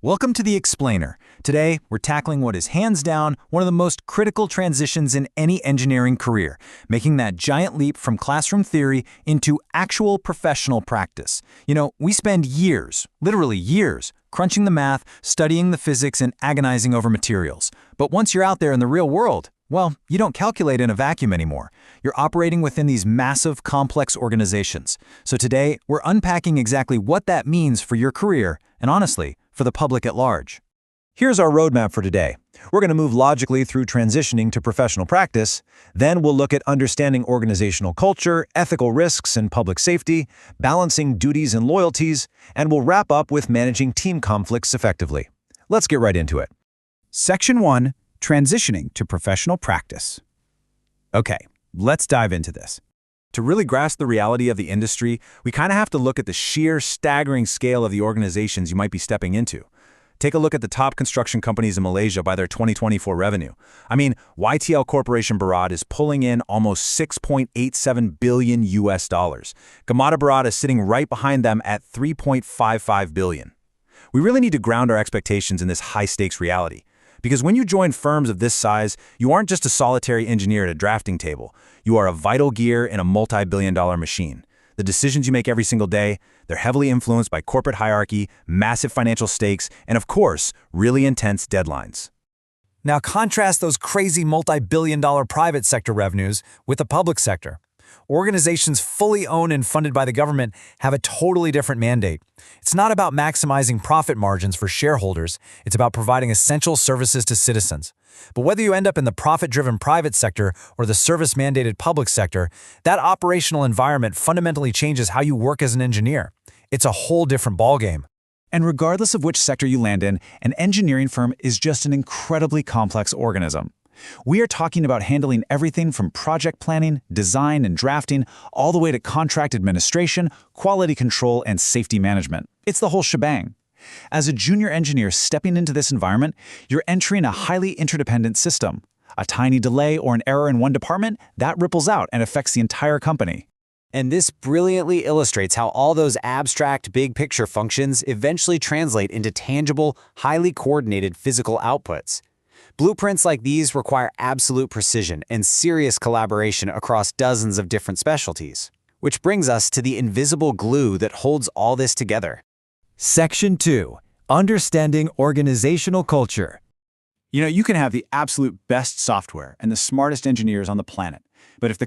Welcome to The Explainer. Today, we're tackling what is hands down one of the most critical transitions in any engineering career, making that giant leap from classroom theory into actual professional practice. We spend years, literally years, crunching the math, studying the physics, and agonizing over materials. But once you're out there in the real world, well, you don't calculate in a vacuum anymore. You're operating within these massive, complex organizations. So today, we're unpacking exactly what that means for your career, and honestly, for the public at large. Here's our roadmap for today. We're going to move logically through transitioning to professional practice. Then we'll look at understanding organizational culture, ethical risks and public safety, balancing duties and loyalties, and we'll wrap up with managing team conflicts effectively. Let's get right into it. Section 1, Transitioning to Professional Practice. Okay, let's dive into this. To really grasp the reality of the industry, we kind of have to look at the sheer staggering scale of the organizations you might be stepping into. Take a look at the top construction companies in Malaysia by their 2024 revenue. YTL Corporation Bharat is pulling in almost $6.87 billion US. Gamada Bharat is sitting right behind them at $3.55 billion. We really need to ground our expectations in this high-stakes reality. Because when you join firms of this size, you aren't just a solitary engineer at a drafting table. You are a vital gear in a multi-billion-dollar machine. The decisions you make every single day, they're heavily influenced by corporate hierarchy, massive financial stakes, and of course, really intense deadlines. Now contrast those crazy multi-billion-dollar private sector revenues with the public sector. Organizations fully owned and funded by the government have a totally different mandate. It's not about maximizing profit margins for shareholders, it's about providing essential services to citizens. But whether you end up in the profit-driven private sector or the service-mandated public sector, that operational environment fundamentally changes how you work as an engineer. It's a whole different ballgame. And regardless of which sector you land in, an engineering firm is just an incredibly complex organism. We are talking about handling everything from project planning, design, and drafting, all the way to contract administration, quality control, and safety management. It's the whole shebang. As a junior engineer stepping into this environment, you're entering a highly interdependent system. A tiny delay or an error in one department, that ripples out and affects the entire company. And this brilliantly illustrates how all those abstract big-picture functions eventually translate into tangible, highly coordinated physical outputs. Blueprints like these require absolute precision and serious collaboration across dozens of different specialties. Which brings us to the invisible glue that holds all this together. Section 2, Understanding Organizational Culture. You can have the absolute best software and the smartest engineers on the planet, but if the